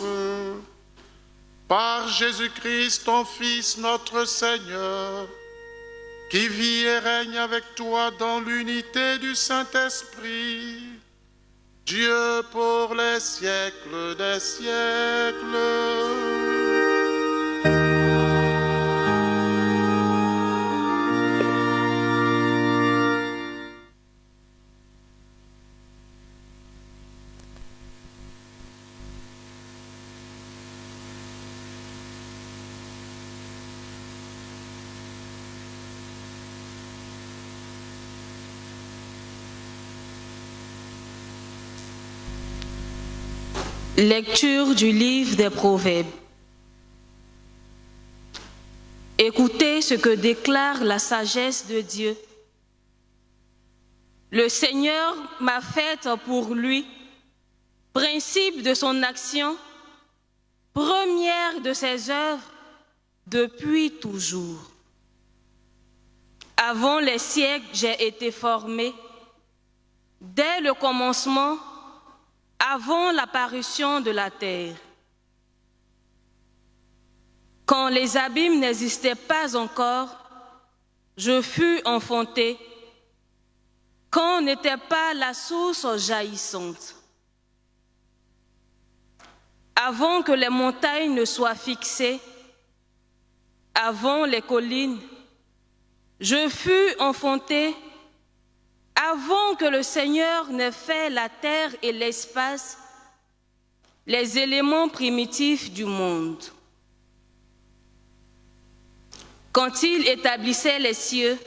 grâce. Par Jésus-Christ, ton Fils, notre Seigneur, qui vit et règne avec toi dans l'unité du Saint-Esprit, Dieu pour les siècles des siècles. Lecture du livre des Proverbes. Écoutez ce que déclare la sagesse de Dieu. Le Seigneur m'a faite pour lui, principe de son action, première de ses œuvres, depuis toujours. Avant les siècles, j'ai été formé. Dès le commencement, avant l'apparition de la terre. Quand les abîmes n'existaient pas encore, je fus enfanté. Quand n'était pas la source jaillissante. Avant que les montagnes ne soient fixées, avant les collines, je fus enfanté. Avant que le Seigneur n'ait fait la terre et l'espace, les éléments primitifs du monde. Quand il établissait les cieux,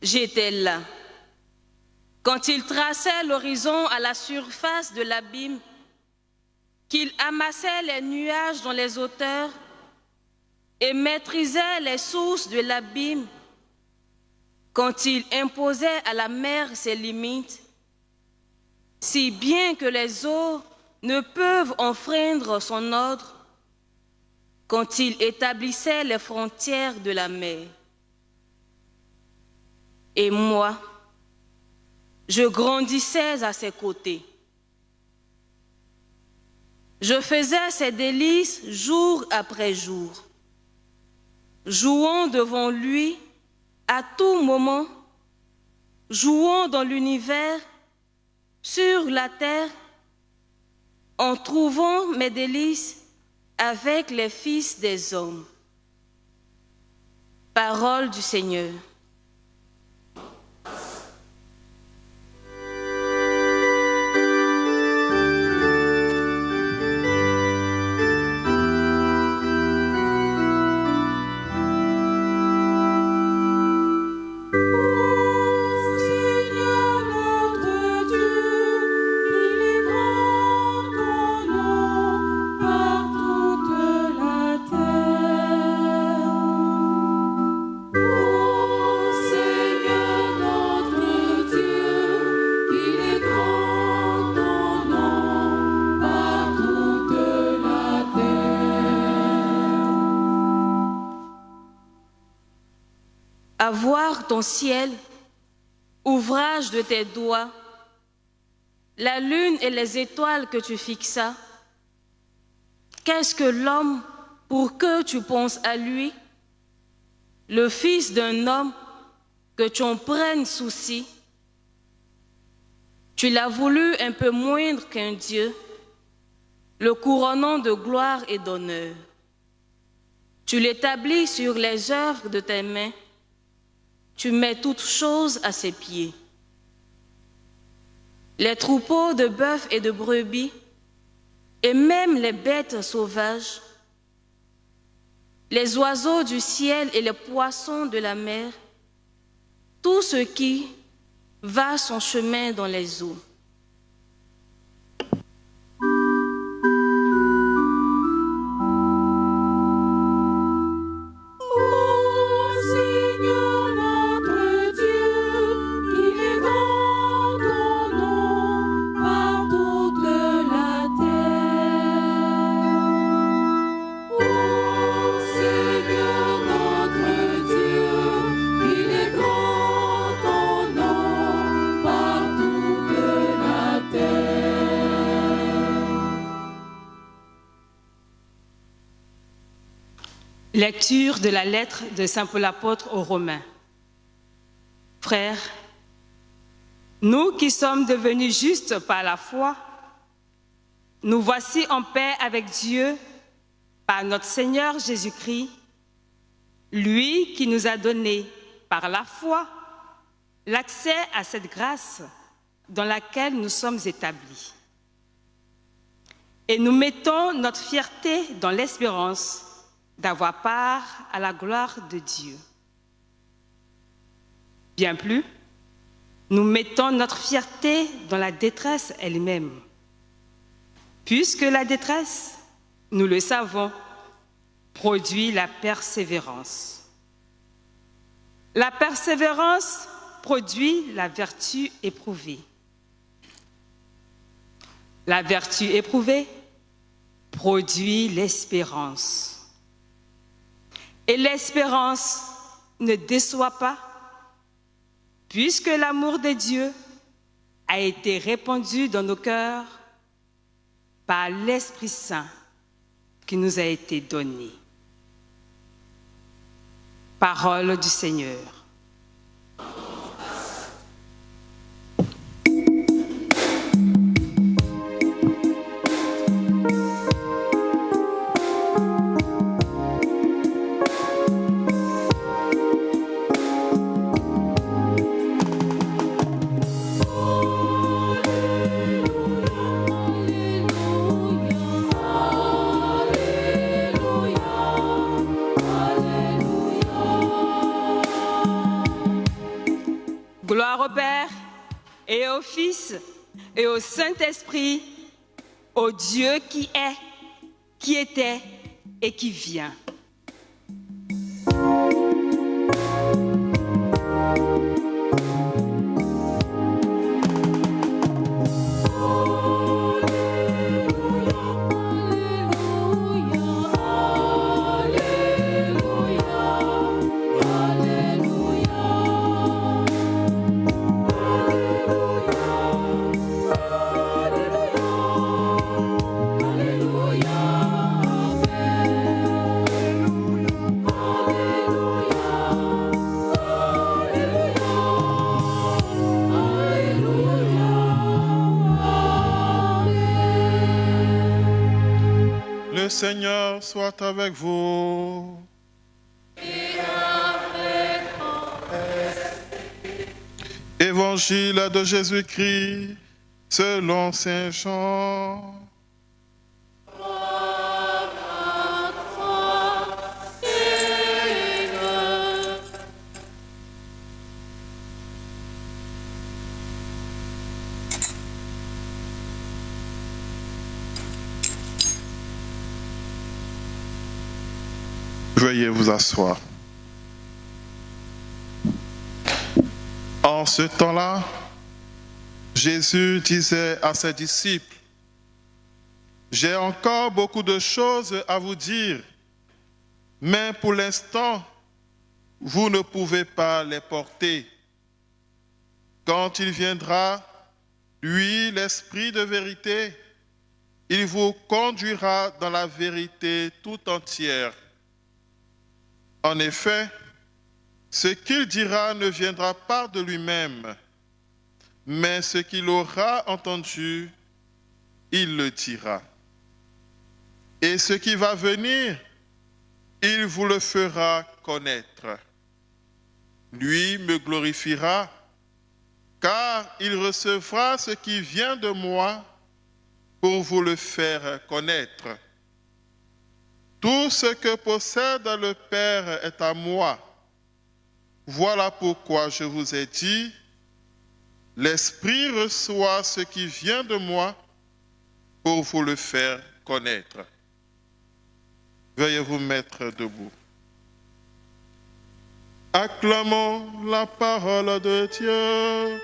j'étais là. Quand il traçait l'horizon à la surface de l'abîme, qu'il amassait les nuages dans les hauteurs et maîtrisait les sources de l'abîme, quand il imposait à la mer ses limites, si bien que les eaux ne peuvent enfreindre son ordre, quand il établissait les frontières de la mer. Et moi, je grandissais à ses côtés. Je faisais ses délices jour après jour, jouant devant lui à tout moment, jouant dans l'univers, sur la terre, en trouvant mes délices avec les fils des hommes. Parole du Seigneur. À voir ton ciel, ouvrage de tes doigts, la lune et les étoiles que tu fixas. Qu'est-ce que l'homme pour que tu penses à lui, le fils d'un homme que tu en prennes souci? Tu l'as voulu un peu moindre qu'un Dieu, le couronnant de gloire et d'honneur. Tu l'établis sur les œuvres de tes mains. Tu mets toutes choses à ses pieds. Les troupeaux de bœufs et de brebis, et même les bêtes sauvages, les oiseaux du ciel et les poissons de la mer, tout ce qui va son chemin dans les eaux. Il est grand ton nom par toute Lecture de la lettre de Saint Paul apôtre aux Romains. Frères, nous qui sommes devenus justes par la foi, nous voici en paix avec Dieu par notre Seigneur Jésus-Christ, lui qui nous a donné par la foi l'accès à cette grâce dans laquelle nous sommes établis. Et nous mettons notre fierté dans l'espérance d'avoir part à la gloire de Dieu. Bien plus, nous mettons notre fierté dans la détresse elle-même, puisque la détresse, nous le savons, produit la persévérance. La persévérance produit la vertu éprouvée. La vertu éprouvée produit l'espérance. Et l'espérance ne déçoit pas, puisque l'amour de Dieu a été répandu dans nos cœurs par l'Esprit Saint qui nous a été donné. Parole du Seigneur. Gloire au Père et au Fils et au Saint-Esprit, au Dieu qui est, qui était et qui vient. Le Seigneur soit avec vous. Et avec ton esprit. Évangile de Jésus-Christ selon Saint Jean. Gloire à toi, Seigneur. Veuillez vous asseoir. En ce temps-là, Jésus disait à ses disciples, « J'ai encore beaucoup de choses à vous dire, mais pour l'instant, vous ne pouvez pas les porter. Quand il viendra, lui, l'Esprit de vérité, il vous conduira dans la vérité tout entière. En effet, ce qu'il dira ne viendra pas de lui-même, mais ce qu'il aura entendu, il le dira. Et ce qui va venir, il vous le fera connaître. Lui me glorifiera, car il recevra ce qui vient de moi pour vous le faire connaître. Tout ce que possède le Père est à moi. Voilà pourquoi je vous ai dit, l'Esprit reçoit ce qui vient de moi pour vous le faire connaître. » Veuillez vous mettre debout. Acclamons la parole de Dieu.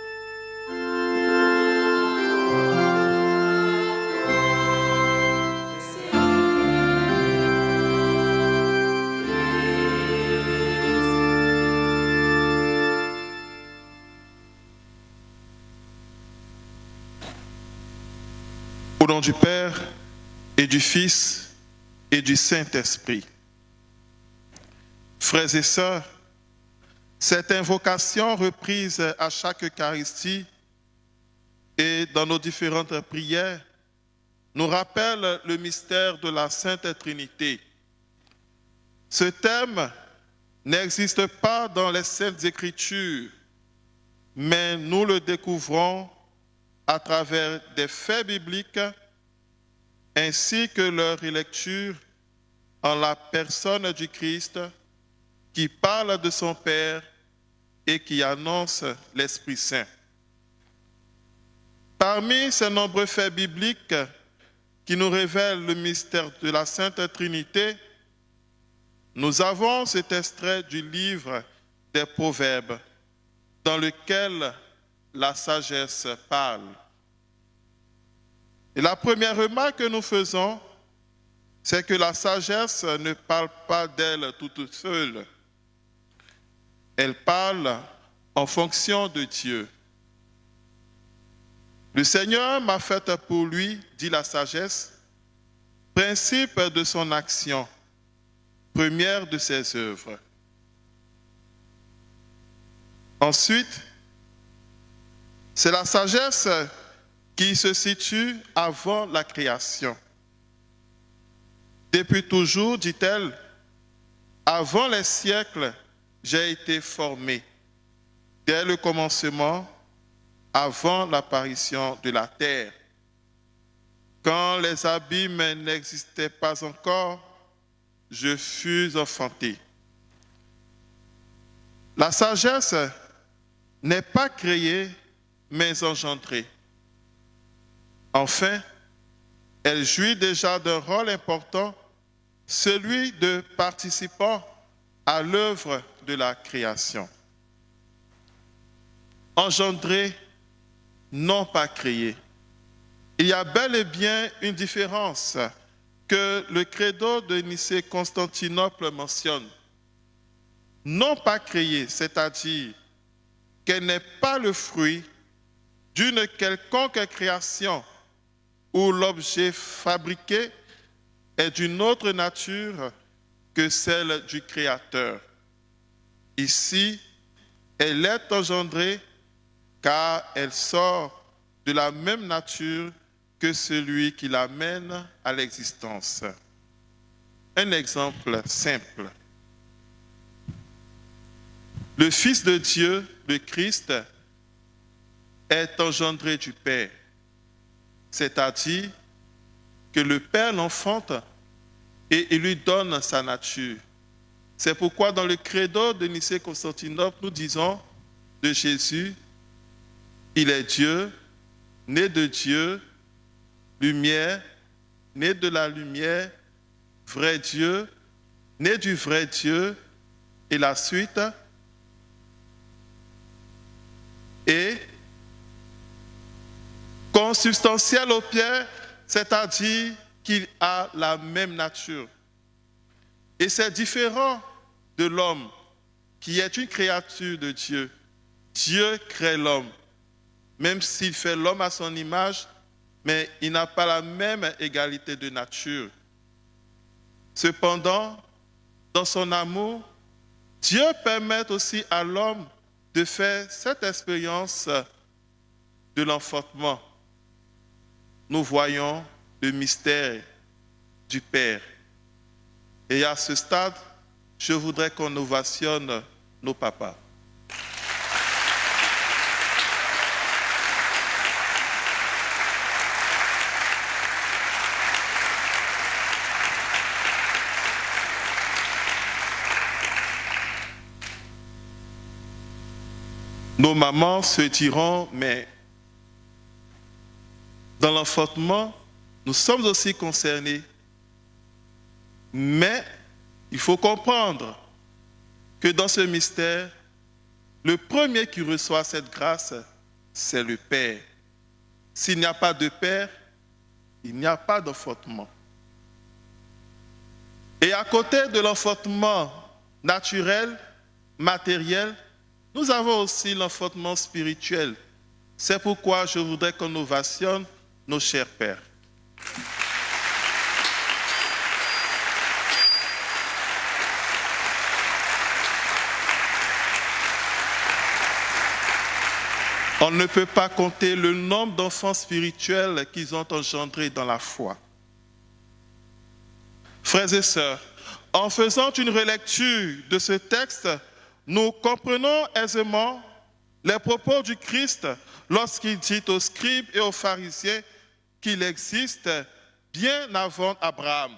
Au nom du Père et du Fils et du Saint-Esprit. Frères et sœurs, cette invocation reprise à chaque Eucharistie et dans nos différentes prières nous rappelle le mystère de la Sainte Trinité. Ce thème n'existe pas dans les Saintes Écritures, mais nous le découvrons à travers des faits bibliques ainsi que leur relecture en la personne du Christ qui parle de son Père et qui annonce l'Esprit Saint. Parmi ces nombreux faits bibliques qui nous révèlent le mystère de la Sainte Trinité, nous avons cet extrait du livre des Proverbes dans lequel la sagesse parle. Et la première remarque que nous faisons, c'est que la sagesse ne parle pas d'elle toute seule. Elle parle en fonction de Dieu. Le Seigneur m'a fait pour lui, dit la sagesse, principe de son action, première de ses œuvres. Ensuite, c'est la sagesse qui se situe avant la création. Depuis toujours, dit-elle, avant les siècles, j'ai été formée. Dès le commencement, avant l'apparition de la terre. Quand les abîmes n'existaient pas encore, je fus enfantée. La sagesse n'est pas créée, mais engendrée. Enfin, elle jouit déjà d'un rôle important, celui de participant à l'œuvre de la création. Engendrée, non pas créée. Il y a bel et bien une différence que le credo de Nicée-Constantinople mentionne. Non pas créée, c'est-à-dire qu'elle n'est pas le fruit d'une quelconque création où l'objet fabriqué est d'une autre nature que celle du Créateur. Ici, elle est engendrée car elle sort de la même nature que celui qui l'amène à l'existence. Un exemple simple. Le Fils de Dieu, le Christ, est engendré du Père, c'est-à-dire que le Père l'enfante et il lui donne sa nature. C'est pourquoi dans le credo de Nicée-Constantinople, nous disons de Jésus, il est Dieu, né de Dieu, lumière, né de la lumière, vrai Dieu, né du vrai Dieu, et la suite, et consubstantiel au Père, c'est-à-dire qu'il a la même nature. Et c'est différent de l'homme, qui est une créature de Dieu. Dieu crée l'homme, même s'il fait l'homme à son image, mais il n'a pas la même égalité de nature. Cependant, dans son amour, Dieu permet aussi à l'homme de faire cette expérience de l'enfantement. Nous voyons le mystère du Père. Et à ce stade, je voudrais qu'on ovationne nos papas. Nos mamans se diront, mais dans l'enfantement, nous sommes aussi concernés. Mais il faut comprendre que dans ce mystère, le premier qui reçoit cette grâce, c'est le Père. S'il n'y a pas de Père, il n'y a pas d'enfantement. Et à côté de l'enfantement naturel, matériel, nous avons aussi l'enfantement spirituel. C'est pourquoi je voudrais qu'on ovationne nos chers pères. On ne peut pas compter le nombre d'enfants spirituels qu'ils ont engendrés dans la foi. Frères et sœurs, en faisant une relecture de ce texte, nous comprenons aisément les propos du Christ lorsqu'il dit aux scribes et aux pharisiens qu'il existe bien avant Abraham,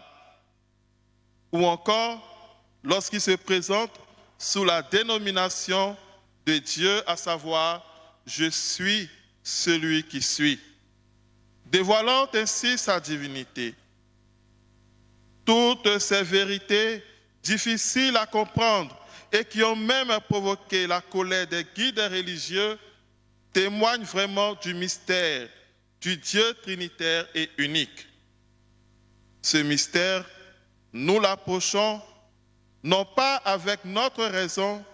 ou encore lorsqu'il se présente sous la dénomination de Dieu, à savoir « Je suis celui qui suis », dévoilant ainsi sa divinité. Toutes ces vérités difficiles à comprendre et qui ont même provoqué la colère des guides religieux témoignent vraiment du mystère du Dieu trinitaire et unique. Ce mystère, nous l'approchons non pas avec notre raison,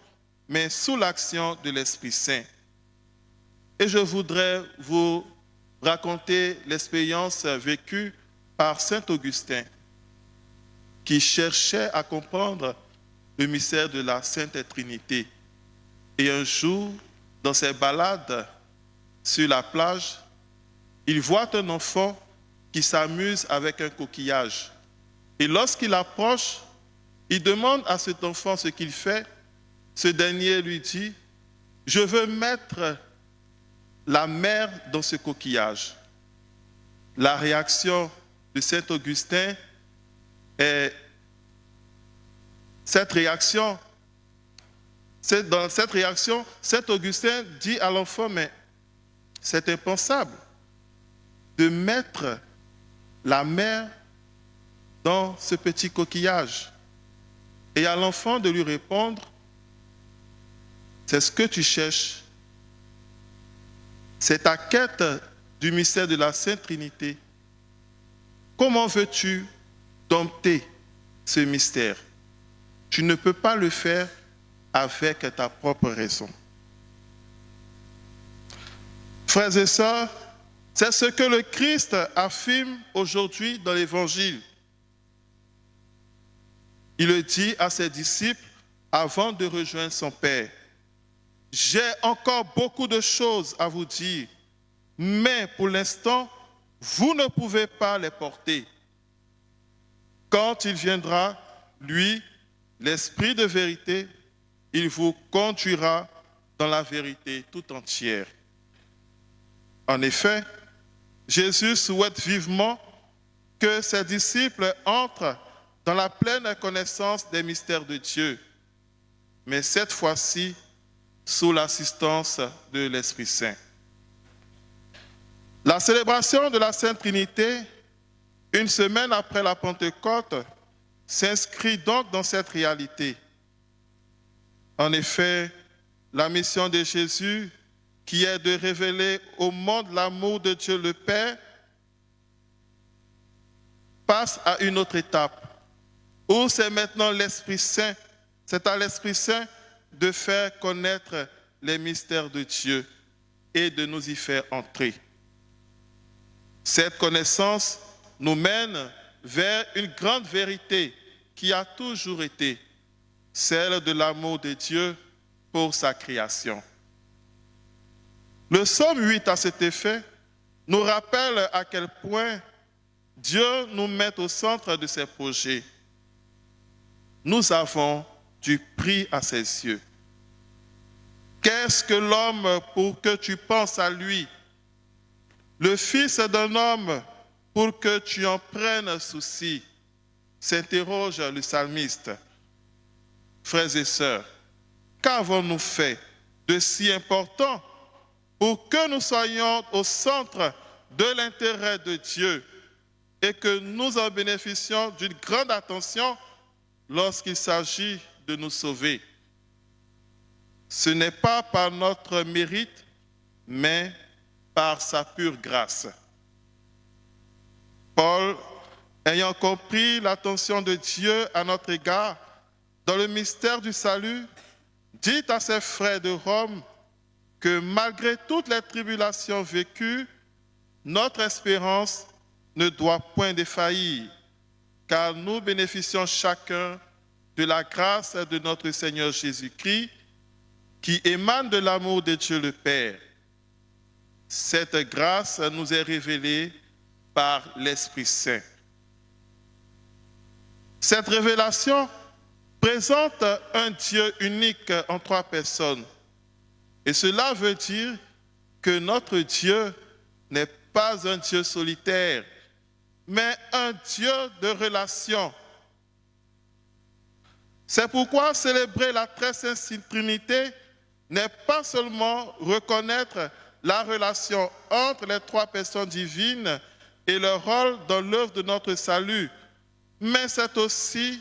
mais sous l'action de l'Esprit Saint. Et je voudrais vous raconter l'expérience vécue par saint Augustin, qui cherchait à comprendre le mystère de la Sainte Trinité. Et un jour, dans ses balades sur la plage, il voit un enfant qui s'amuse avec un coquillage. Et lorsqu'il approche, il demande à cet enfant ce qu'il fait. Ce dernier lui dit « Je veux mettre la mer dans ce coquillage ». La réaction de saint Augustin est dans cette réaction, saint Augustin dit à l'enfant « Mais c'est impensable de mettre la mer dans ce petit coquillage. » Et à l'enfant de lui répondre « C'est ce que tu cherches. C'est ta quête du mystère de la Sainte Trinité. Comment veux-tu dompter ce mystère? Tu ne peux pas le faire avec ta propre raison. » Frères et sœurs, c'est ce que le Christ affirme aujourd'hui dans l'Évangile. Il le dit à ses disciples avant de rejoindre son Père. « J'ai encore beaucoup de choses à vous dire, mais pour l'instant, vous ne pouvez pas les porter. Quand il viendra, lui, l'Esprit de vérité, il vous conduira dans la vérité tout entière. » En effet, Jésus souhaite vivement que ses disciples entrent dans la pleine connaissance des mystères de Dieu, mais cette fois-ci sous l'assistance de l'Esprit Saint. La célébration de la Sainte Trinité, une semaine après la Pentecôte, s'inscrit donc dans cette réalité. En effet, la mission de Jésus, qui est de révéler au monde l'amour de Dieu le Père, passe à une autre étape, où c'est maintenant l'Esprit Saint, c'est à l'Esprit Saint de faire connaître les mystères de Dieu et de nous y faire entrer. Cette connaissance nous mène vers une grande vérité qui a toujours été celle de l'amour de Dieu pour sa création. Le psaume 8, à cet effet, nous rappelle à quel point Dieu nous met au centre de ses projets. Nous avons du prix à ses yeux. Qu'est-ce que l'homme pour que tu penses à lui? Le fils d'un homme pour que tu en prennes souci, s'interroge le psalmiste. Frères et sœurs, qu'avons-nous fait de si important pour que nous soyons au centre de l'intérêt de Dieu et que nous en bénéficions d'une grande attention lorsqu'il s'agit de nous sauver? Ce n'est pas par notre mérite, mais par sa pure grâce. Paul, ayant compris l'attention de Dieu à notre égard dans le mystère du salut, dit à ses frères de Rome que malgré toutes les tribulations vécues, notre espérance ne doit point défaillir, car nous bénéficions chacun de la grâce de notre Seigneur Jésus-Christ, qui émane de l'amour de Dieu le Père. cette grâce nous est révélée par l'Esprit Saint. Cette révélation présente un Dieu unique en 3 personnes. Et cela veut dire que notre Dieu n'est pas un Dieu solitaire, mais un Dieu de relation. C'est pourquoi célébrer la très sainte Trinité n'est pas seulement reconnaître la relation entre les 3 personnes divines et leur rôle dans l'œuvre de notre salut, mais c'est aussi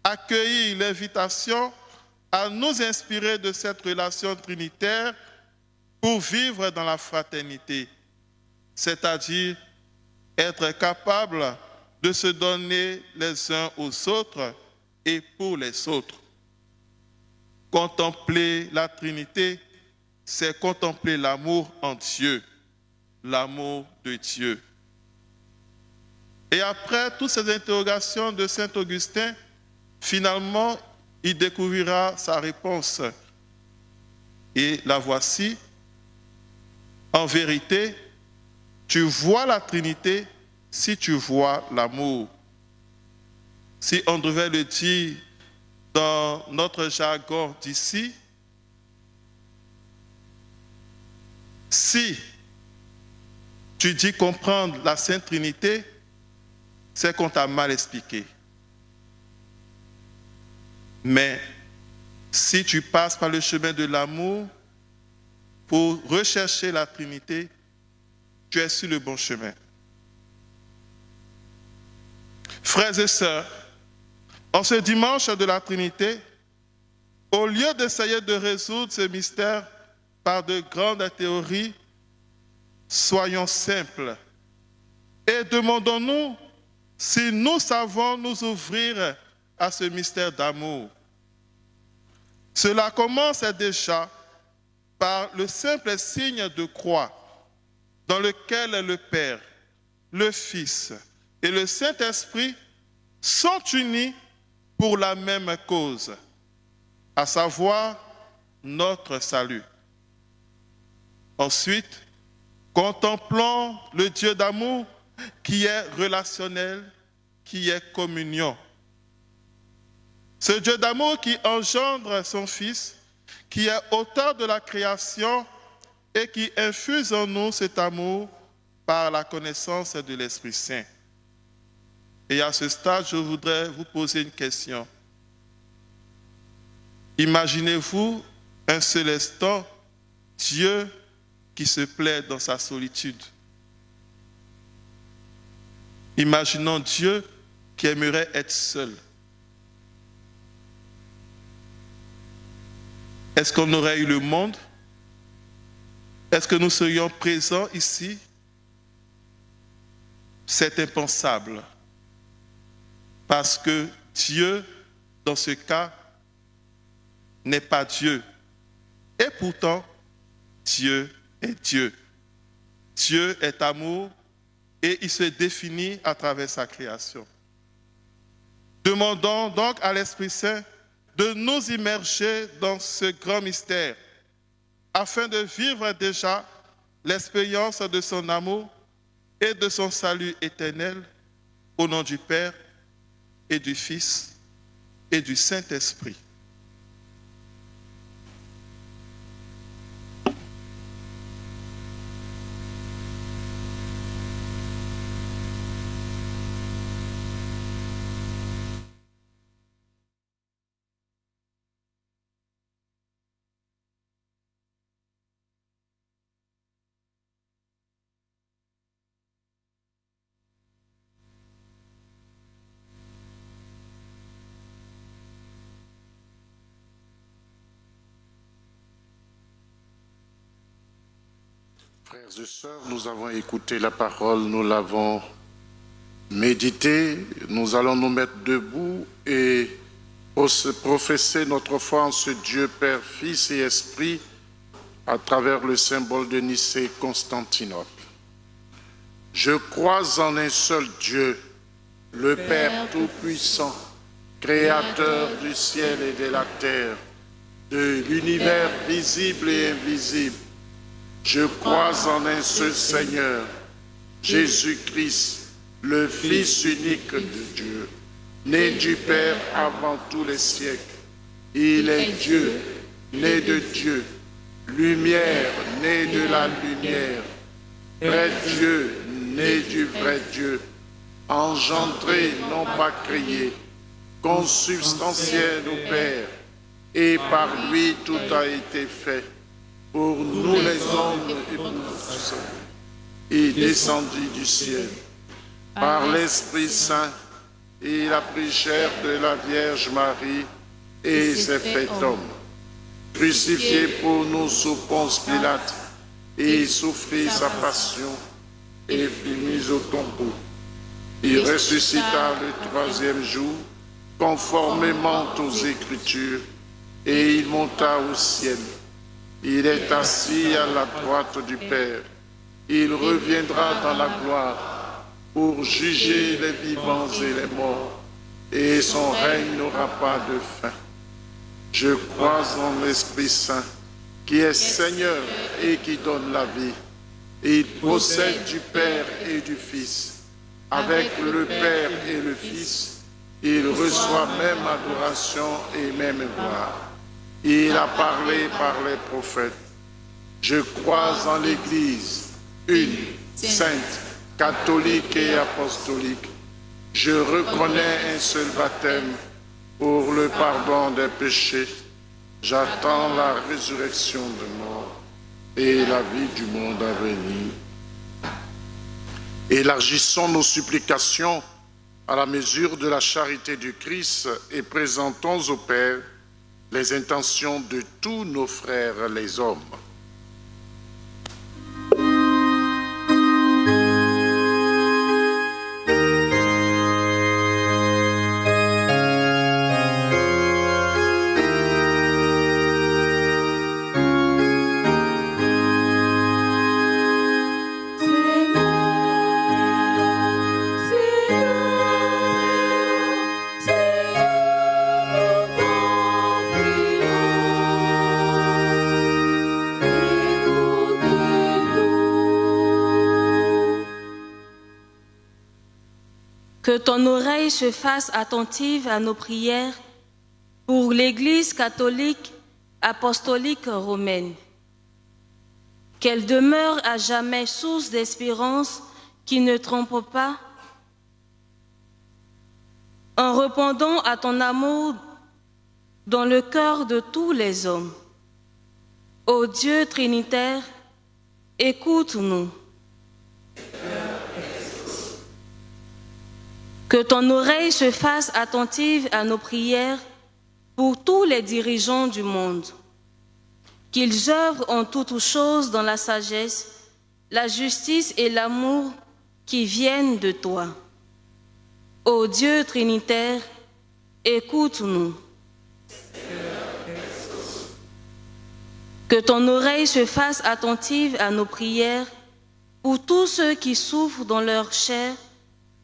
accueillir l'invitation à nous inspirer de cette relation trinitaire pour vivre dans la fraternité, c'est-à-dire être capable de se donner les uns aux autres et pour les autres. Contempler la Trinité, c'est contempler l'amour en Dieu, l'amour de Dieu. Et après toutes ces interrogations de saint Augustin, finalement, il découvrira sa réponse. Et la voici. En vérité, tu vois la Trinité si tu vois l'amour. Si on devait le dire dans notre jargon d'ici, si tu dis comprendre la Sainte Trinité, c'est qu'on t'a mal expliqué. Mais si tu passes par le chemin de l'amour pour rechercher la Trinité, tu es sur le bon chemin. Frères et sœurs, en ce dimanche de la Trinité, au lieu d'essayer de résoudre ce mystère par de grandes théories, soyons simples et demandons-nous si nous savons nous ouvrir à ce mystère d'amour. Cela commence déjà par le simple signe de croix dans lequel le Père, le Fils et le Saint-Esprit sont unis pour la même cause, à savoir notre salut. Ensuite, contemplons le Dieu d'amour qui est relationnel, qui est communion. Ce Dieu d'amour qui engendre son Fils, qui est auteur de la création et qui infuse en nous cet amour par la connaissance de l'Esprit Saint. Et à ce stade, je voudrais vous poser une question. Imaginez-vous un seul instant Dieu qui se plaît dans sa solitude. Imaginons Dieu qui aimerait être seul. Est-ce qu'on aurait eu le monde? Est-ce que nous serions présents ici? C'est impensable. Parce que Dieu, dans ce cas, n'est pas Dieu. Et pourtant, Dieu est Dieu. Dieu est amour et il se définit à travers sa création. Demandons donc à l'Esprit Saint de nous immerger dans ce grand mystère afin de vivre déjà l'expérience de son amour et de son salut éternel au nom du Père et du Fils et du Saint-Esprit. Frères et sœurs, nous avons écouté la parole, nous l'avons médité, nous allons nous mettre debout et professer notre foi en ce Dieu Père, Fils et Esprit à travers le symbole de Nicée-Constantinople. Je crois en un seul Dieu, le Père Tout-Puissant, Créateur du ciel et de la terre, de l'univers visible et invisible, Je crois en un seul Seigneur, Jésus-Christ, le Fils unique de Dieu, né du Père avant tous les siècles. Il est Dieu, né de Dieu, lumière, né de la lumière, vrai Dieu, né du vrai Dieu, engendré, non pas créé, consubstantiel au Père, et par lui tout a été fait. Pour nous les hommes et pour nous, il descendit du ciel. Par l'Esprit Saint, il a pris chair de la Vierge Marie et s'est fait homme. Crucifié pour nous sous Ponce Pilate, il souffrit sa passion et fut mis au tombeau. Il ressuscita le troisième jour, conformément aux Écritures, et il monta au ciel. Il est assis à la droite du Père. Il reviendra dans la gloire pour juger les vivants et les morts, et son règne n'aura pas de fin. Je crois en l'Esprit Saint, qui est Seigneur et qui donne la vie. Il procède du Père et du Fils. Avec le Père et le Fils, il reçoit même adoration et même gloire. Il a parlé par les prophètes. Je crois en l'Église, une, sainte, catholique et apostolique. Je reconnais un seul baptême pour le pardon des péchés. J'attends la résurrection des morts et la vie du monde à venir. Élargissons nos supplications à la mesure de la charité du Christ et présentons au Père les intentions de tous nos frères les hommes. Que ton oreille se fasse attentive à nos prières pour l'Église catholique apostolique romaine. Qu'elle demeure à jamais source d'espérance qui ne trompe pas, en répondant à ton amour dans le cœur de tous les hommes. Ô Dieu Trinitaire, écoute-nous. Que ton oreille se fasse attentive à nos prières pour tous les dirigeants du monde. Qu'ils œuvrent en toutes choses dans la sagesse, la justice et l'amour qui viennent de toi. Ô Dieu Trinitaire, écoute-nous. Que ton oreille se fasse attentive à nos prières pour tous ceux qui souffrent dans leur chair,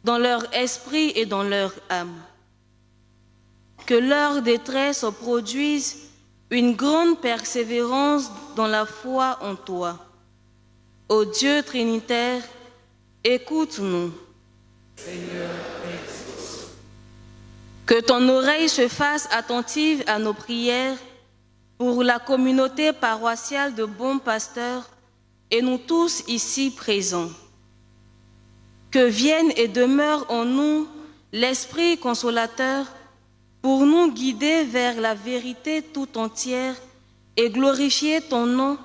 dans leur esprit et dans leur âme. Que leur détresse produise une grande persévérance dans la foi en toi. Ô Dieu Trinitaire, écoute-nous. Que ton oreille se fasse attentive à nos prières pour la communauté paroissiale de bons pasteurs et nous tous ici présents. Que vienne et demeure en nous l'Esprit consolateur pour nous guider vers la vérité tout entière et glorifier ton nom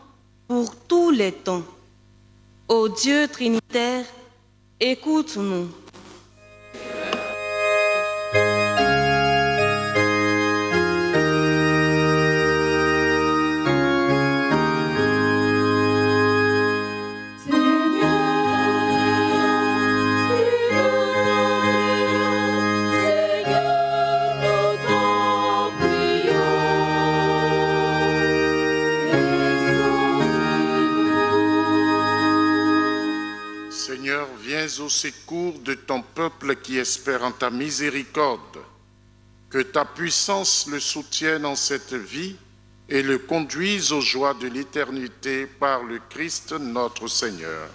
pour tous les temps. Ô Dieu Trinitaire, écoute-nous. Seigneur, viens au secours de ton peuple qui espère en ta miséricorde. Que ta puissance le soutienne en cette vie et le conduise aux joies de l'éternité par le Christ notre Seigneur.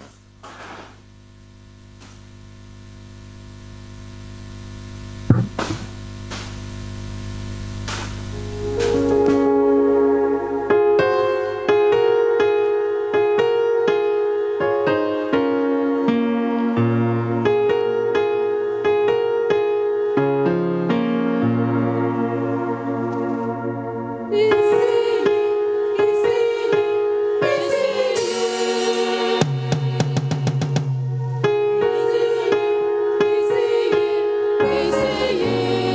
Essayez,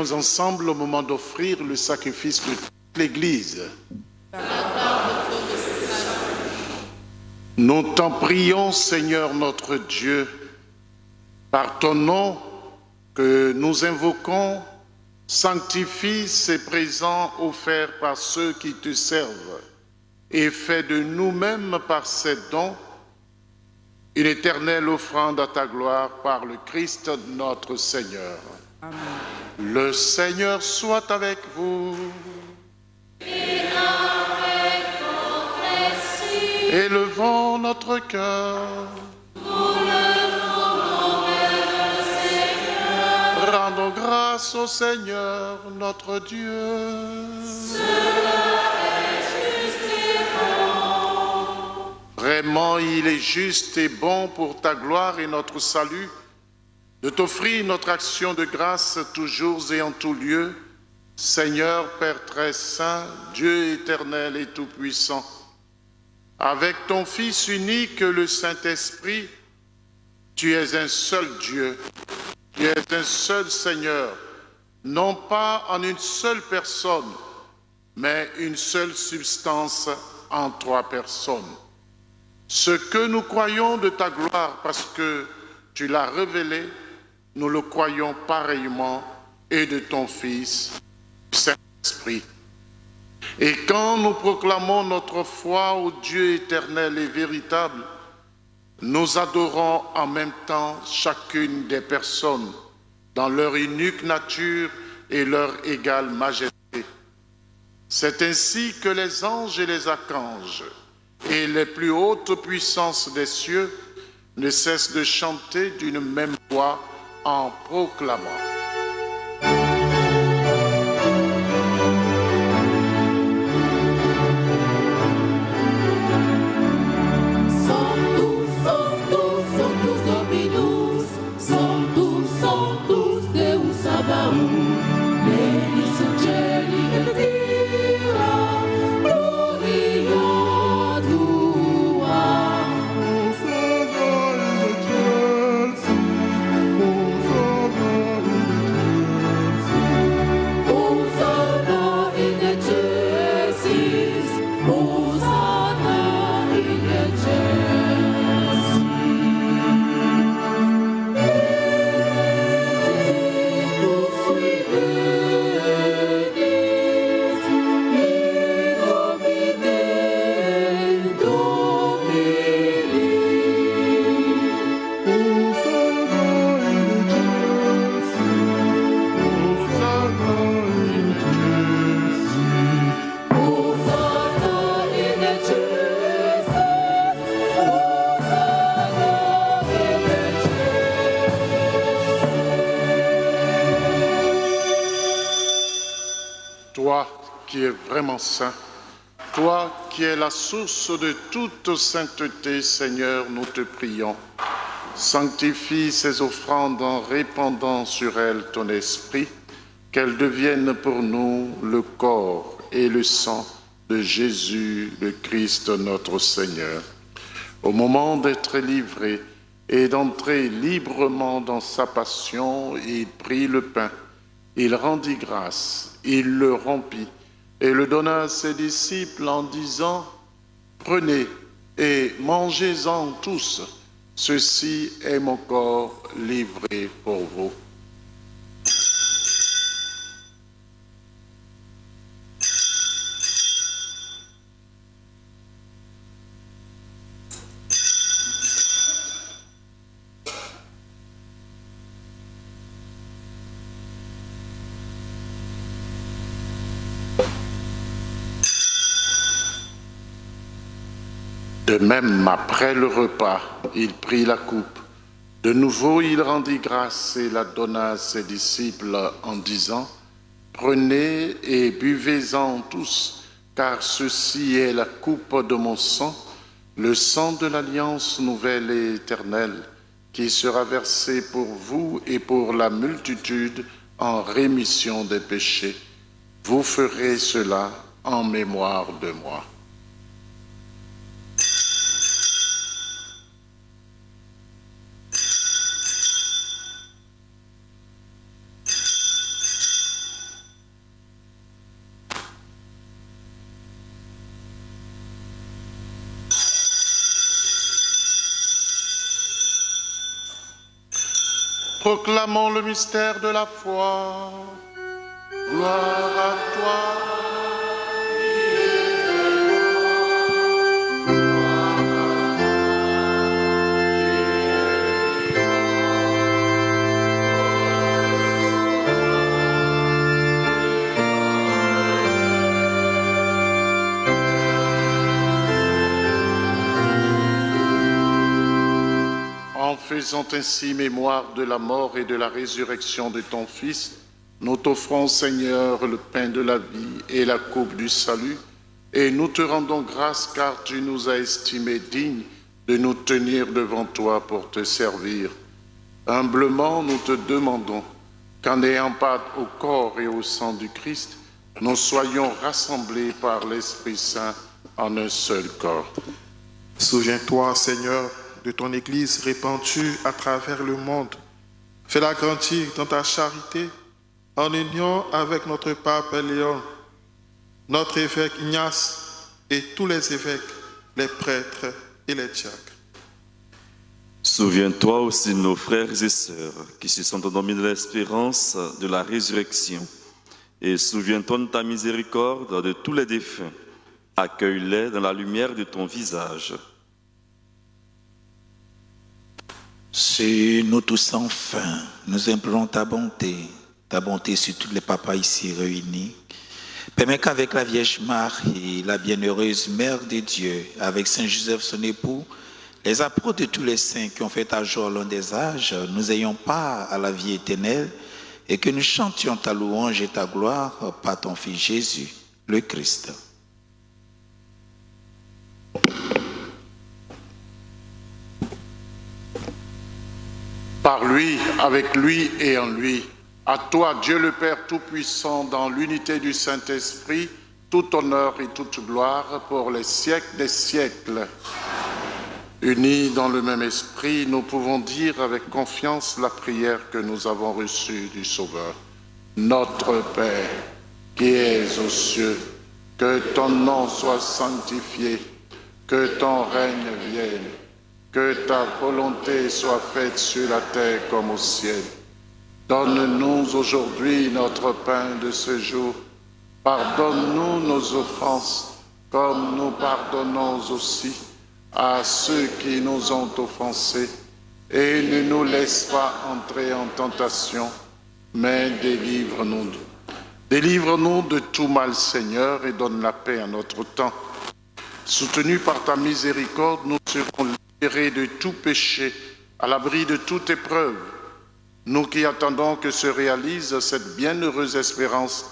prions ensemble au moment d'offrir le sacrifice de toute l'Église. Nous t'en prions, Seigneur notre Dieu, par ton nom que nous invoquons, sanctifie ces présents offerts par ceux qui te servent et fais de nous-mêmes par ces dons une éternelle offrande à ta gloire par le Christ notre Seigneur. Amen. Le Seigneur soit avec vous. Et avec votre esprit. Élevons notre cœur. Nous le tournons vers le Seigneur. Rendons grâce au Seigneur notre Dieu. Cela est juste et bon. Vraiment, il est juste et bon pour ta gloire et notre salut de t'offrir notre action de grâce toujours et en tout lieu, Seigneur Père très saint, Dieu éternel et tout-puissant. Avec ton Fils unique, le Saint-Esprit, tu es un seul Dieu, tu es un seul Seigneur, non pas en une seule personne, mais une seule substance en trois personnes. Ce que nous croyons de ta gloire parce que tu l'as révélé, nous le croyons pareillement et de ton Fils, Saint-Esprit. Et quand nous proclamons notre foi au Dieu éternel et véritable, nous adorons en même temps chacune des personnes dans leur unique nature et leur égale majesté. C'est ainsi que les anges et les archanges et les plus hautes puissances des cieux ne cessent de chanter d'une même voix en proclamant. Sanctus, Sanctus, Sanctus Dominus, Sanctus, Sanctus Deus Sabaoth, Lenis Angeli Terra, Gloria Tua. Hosanna in excelsis, Hosanna in excelsis. Benedictus qui venit, in nomine Domini. Hosanna in excelsis, Hosanna in excelsis. Toi qui es vraiment saint, toi qui es la source de toute sainteté, Seigneur, nous te prions. Sanctifie ces offrandes en répandant sur elles ton esprit, qu'elles deviennent pour nous le corps et le sang de Jésus, le Christ notre Seigneur. Au moment d'être livré et d'entrer librement dans sa passion, il prit le pain, il rendit grâce, il le rompit et le donna à ses disciples en disant « Prenez et mangez-en tous, ceci est mon corps livré pour vous. » De même, après le repas, il prit la coupe. De nouveau, il rendit grâce et la donna à ses disciples en disant « Prenez et buvez-en tous, car ceci est la coupe de mon sang, le sang de l'alliance nouvelle et éternelle, qui sera versé pour vous et pour la multitude en rémission des péchés. Vous ferez cela en mémoire de moi. » Proclamons le mystère de la foi. Gloire à toi. En faisant ainsi mémoire de la mort et de la résurrection de ton Fils, nous t'offrons, Seigneur, le pain de la vie et la coupe du salut, et nous te rendons grâce car tu nous as estimés dignes de nous tenir devant toi pour te servir. Humblement, nous te demandons qu'en n'ayant pas au corps et au sang du Christ, nous soyons rassemblés par l'Esprit Saint en un seul corps. Souviens-toi, Seigneur, de ton Église répandue à travers le monde. Fais-la grandir dans ta charité, en union avec notre pape Léon, notre évêque Ignace et tous les évêques, les prêtres et les diacres. Souviens-toi aussi de nos frères et sœurs qui se sont endormis de l'espérance de la résurrection. Et souviens-toi de ta miséricorde de tous les défunts. Accueille-les dans la lumière de ton visage. Sur nous tous enfin, nous implorons ta bonté sur tous les papas ici réunis. Permets qu'avec la Vierge Marie, la bienheureuse Mère de Dieu, avec Saint Joseph son époux, les apôtres de tous les saints qui ont fait ta joie au long des âges, nous ayons part à la vie éternelle et que nous chantions ta louange et ta gloire par ton Fils Jésus, le Christ. Par lui, avec lui et en lui, à toi, Dieu le Père Tout-Puissant, dans l'unité du Saint-Esprit, tout honneur et toute gloire pour les siècles des siècles. Unis dans le même esprit, nous pouvons dire avec confiance la prière que nous avons reçue du Sauveur. Notre Père, qui es aux cieux, que ton nom soit sanctifié, que ton règne vienne. Que ta volonté soit faite sur la terre comme au ciel. Donne-nous aujourd'hui notre pain de ce jour. Pardonne-nous nos offenses, comme nous pardonnons aussi à ceux qui nous ont offensés. Et ne nous laisse pas entrer en tentation, mais délivre-nous. Délivre-nous de tout mal, Seigneur, et donne la paix à notre temps. Soutenus par ta miséricorde, nous serons libérés de tout péché, à l'abri de toute épreuve. Nous qui attendons que se réalise cette bienheureuse espérance,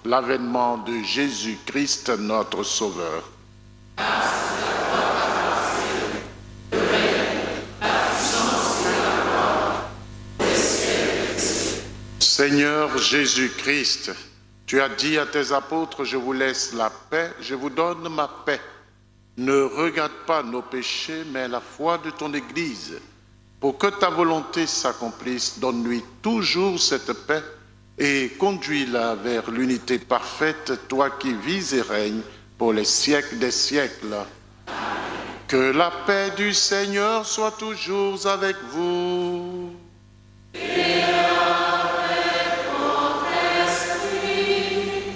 l'avènement de Jésus-Christ, notre Sauveur. Seigneur Jésus-Christ, tu as dit à tes apôtres, je vous laisse la paix, je vous donne ma paix. Ne regarde pas nos péchés, mais la foi de ton Église. Pour que ta volonté s'accomplisse, donne-lui toujours cette paix et conduis-la vers l'unité parfaite, toi qui vis et règnes pour les siècles des siècles. Que la paix du Seigneur soit toujours avec vous.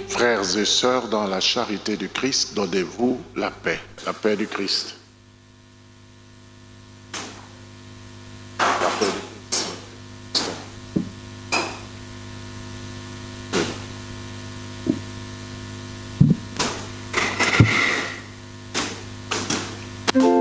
Frères et sœurs, dans la charité du Christ, donnez-vous la paix du Christ. La paix du Christ. Nous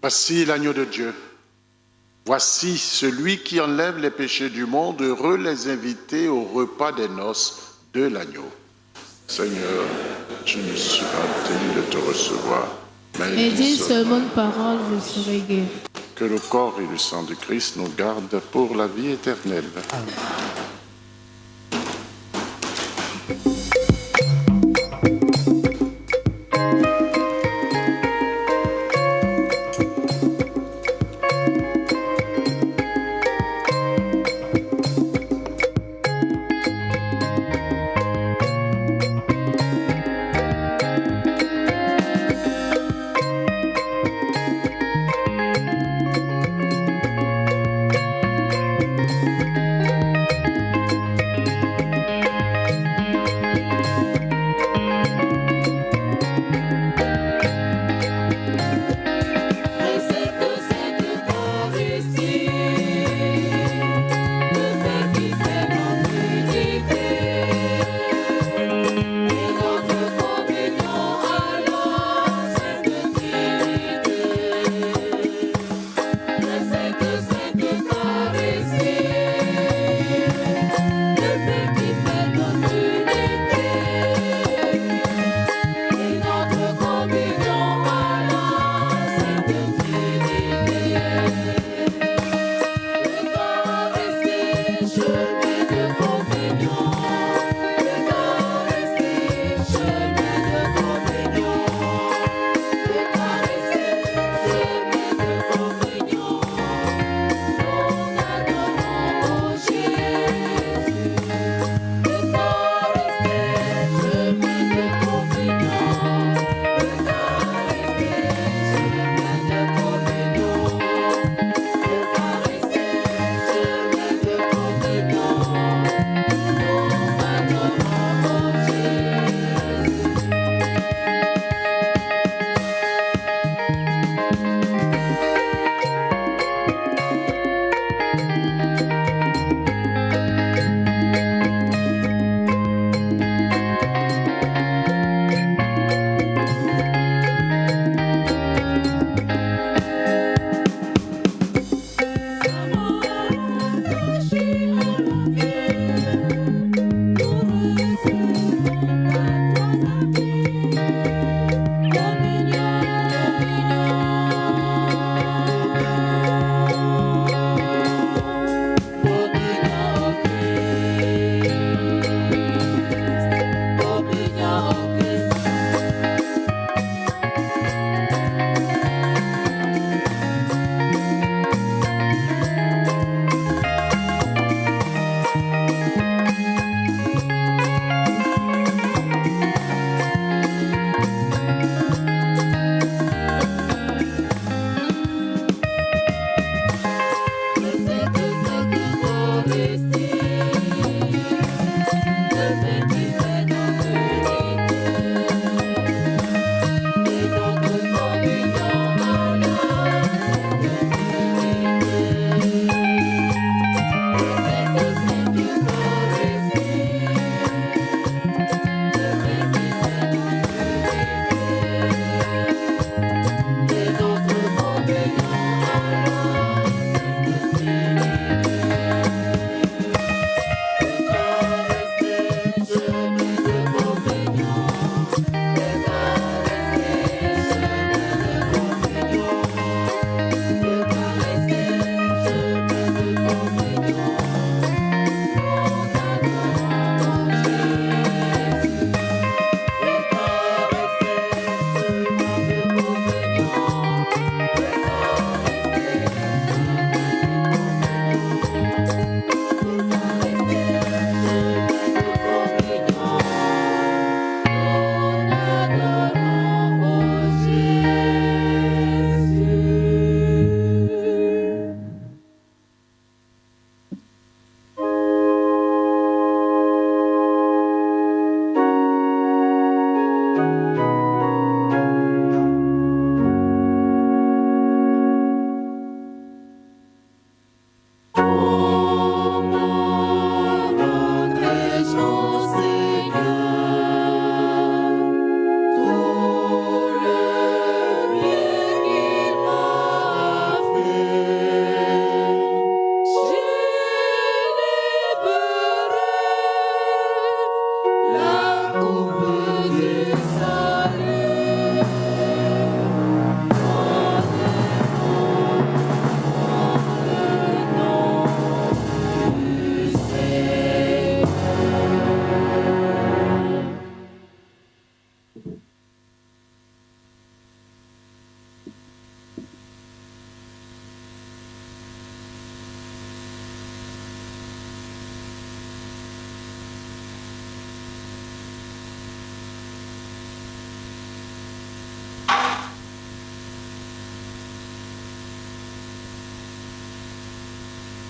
Voici l'agneau de Dieu. Voici celui qui enlève les péchés du monde. Heureux les invités au repas des noces de l'agneau. Seigneur, je ne suis pas digne de te recevoir, Mais dis seulement une parole, je serai guéri. que le corps et le sang de Christ nous gardent pour la vie éternelle.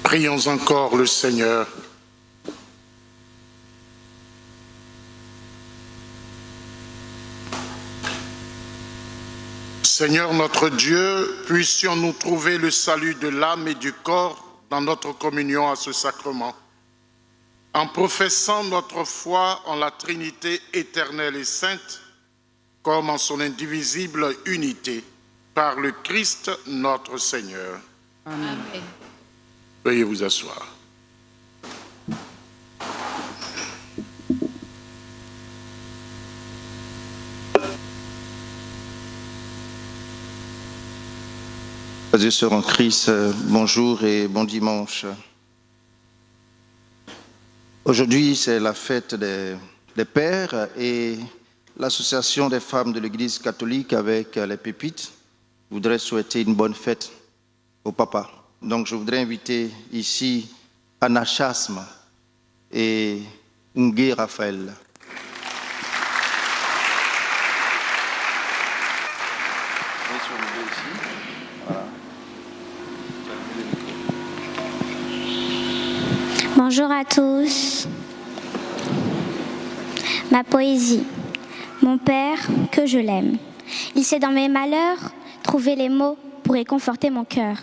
Prions encore le Seigneur. Seigneur notre Dieu, puissions-nous trouver le salut de l'âme et du corps dans notre communion à ce sacrement. En professant notre foi en la Trinité éternelle et sainte, comme en son indivisible unité, par le Christ notre Seigneur. Amen. Veuillez vous asseoir. Frères et sœurs en Christ, bonjour et bon dimanche. Aujourd'hui, c'est la fête des pères et l'association des femmes de l'Église catholique avec les pépites voudrait souhaiter une bonne fête au papa. Donc, je voudrais inviter ici Anna Chasme et Ngué Raphaël. Bonjour à tous. Ma poésie. Mon père, que je l'aime. Il sait dans mes malheurs trouver les mots pour réconforter mon cœur.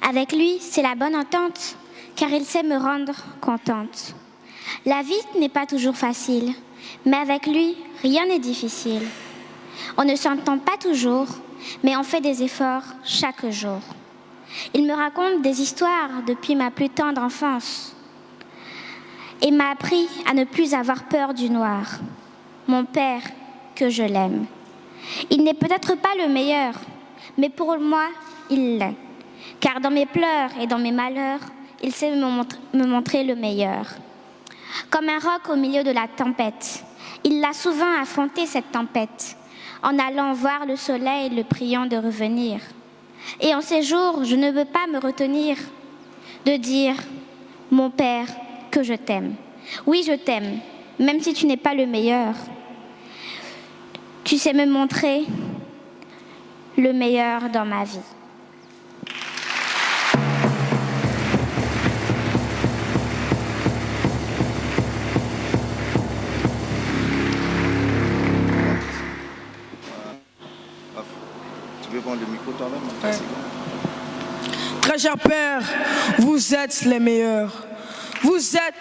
Avec lui, c'est la bonne entente, car il sait me rendre contente. La vie n'est pas toujours facile, mais avec lui, rien n'est difficile. On ne s'entend pas toujours, mais on fait des efforts chaque jour. Il me raconte des histoires depuis ma plus tendre enfance et m'a appris à ne plus avoir peur du noir. Mon père, que je l'aime. Il n'est peut-être pas le meilleur, mais pour moi, il l'est. Car dans mes pleurs et dans mes malheurs, il sait me montrer le meilleur. Comme un roc au milieu de la tempête, il l'a souvent affronté cette tempête, en allant voir le soleil, le priant de revenir. Et en ces jours, je ne veux pas me retenir de dire, mon père, que je t'aime. Oui, je t'aime, même si tu n'es pas le meilleur. Tu sais me montrer le meilleur dans ma vie. Tu veux prendre le micro toi-même? Ouais. Très cher Père, vous êtes les meilleurs. Vous êtes...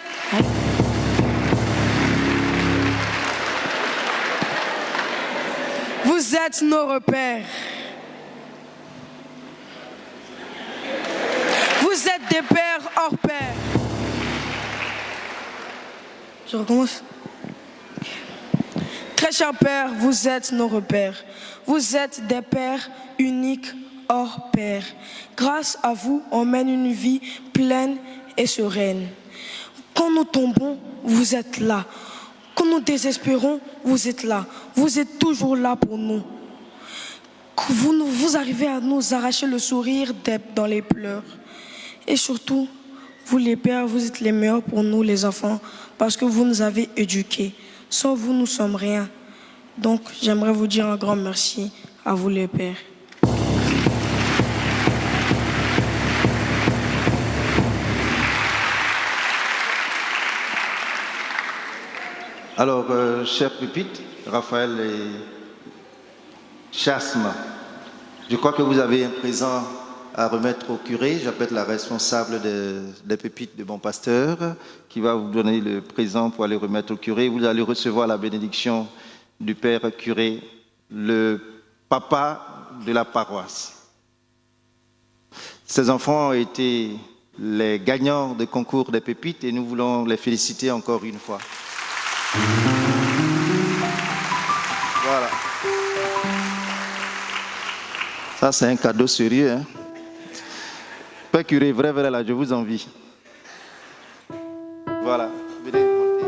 Vous êtes nos repères. Vous êtes des pères hors pair. Je recommence. Très cher Père, vous êtes nos repères. Vous êtes des pères uniques hors pair. Grâce à vous, on mène une vie pleine et sereine. Quand nous tombons, vous êtes là. Quand nous désespérons, vous êtes là. Vous êtes toujours là pour nous. Vous arrivez à nous arracher le sourire dans les pleurs. Et surtout, vous les pères, vous êtes les meilleurs pour nous les enfants, parce que vous nous avez éduqués. Sans vous, nous ne sommes rien. Donc, j'aimerais vous dire un grand merci à vous les pères. Alors, chers pépites, Raphaël et Chasme, je crois que vous avez un présent à remettre au curé. J'appelle la responsable des pépites de Bon Pasteur qui va vous donner le présent pour aller remettre au curé. Vous allez recevoir la bénédiction du père curé, le papa de la paroisse. Ces enfants ont été les gagnants des concours des pépites et nous voulons les féliciter encore une fois. Voilà. Ça, c'est un cadeau sérieux. Hein? Père curé, vrai, là, je vous envie. Voilà. Venez monter.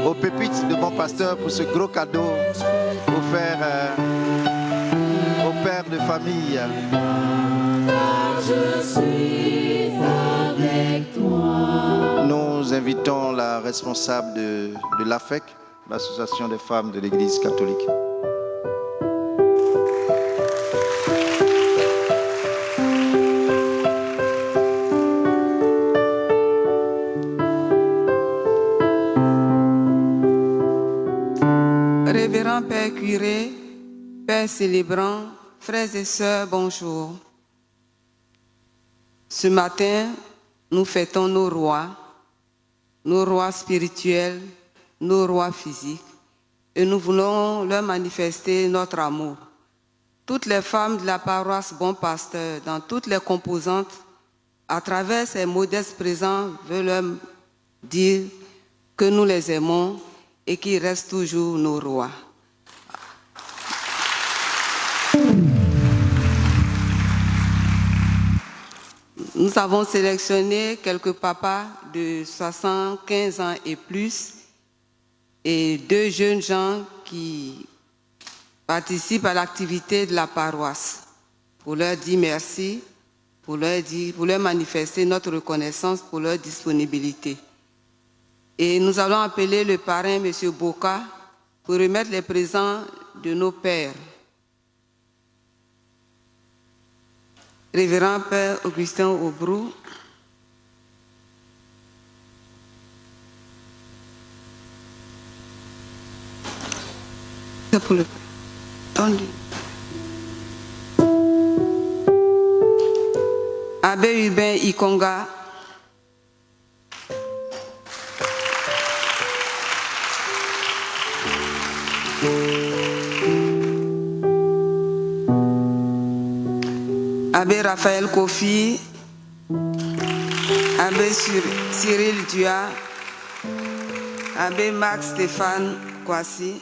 aux pépites de mon pasteur pour ce gros cadeau offert au père de famille. Je suis avec toi. Nous invitons la responsable de l'AFEC, l'Association des femmes de l'Église catholique. Révérend Père curé, Père célébrant, frères et sœurs, bonjour. Ce matin, nous fêtons nos rois spirituels, nos rois physiques, et nous voulons leur manifester notre amour. Toutes les femmes de la paroisse Bon Pasteur, dans toutes les composantes, à travers ces modestes présents, veulent leur dire que nous les aimons et qu'ils restent toujours nos rois. Nous avons sélectionné quelques papas de 75 ans et plus et 2 jeunes gens qui participent à l'activité de la paroisse pour leur dire merci, pour leur manifester notre reconnaissance pour leur disponibilité. Et nous allons appeler le parrain, M. Boka, pour remettre les présents de nos pères. Révérend Père Augustin Aubrou, c'est pour le Abbé Hubin Ikonga, Abbé Raphaël Kofi, Abbé Cyril Dua, Abbé Max Stéphane Kwasi,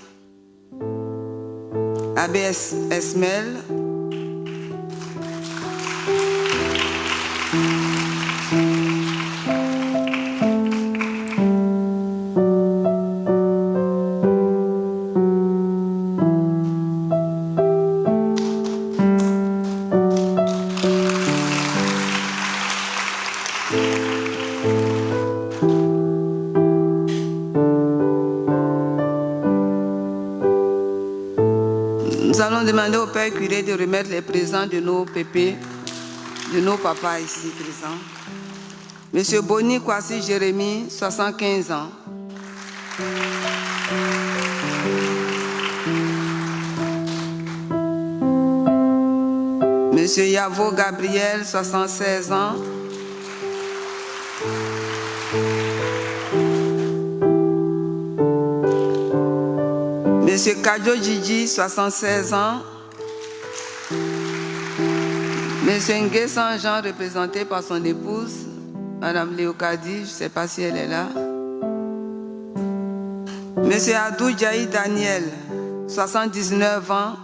Abbé Esmel, nous allons demander au Père curé de remettre les présents de nos pépés, de nos papas ici présents. Monsieur Boni Kwasi Jérémy, 75 ans. Monsieur Yavo Gabriel, 76 ans. Monsieur Kadjo Djidji, 76 ans. Monsieur Ngué Saint-Jean, représenté par son épouse, Madame Léocadie, je ne sais pas si elle est là. Monsieur Adou Djaï Daniel, 79 ans.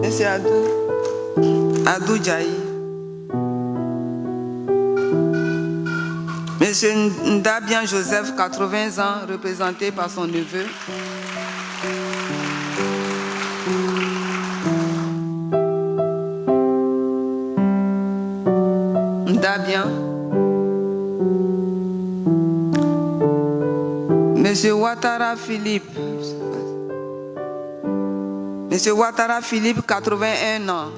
Monsieur Adou Djaï. Monsieur Ndabian Joseph, 80 ans, représenté par son neveu. Ndabian. Monsieur Ouattara Philippe. Monsieur Ouattara Philippe, 81 ans.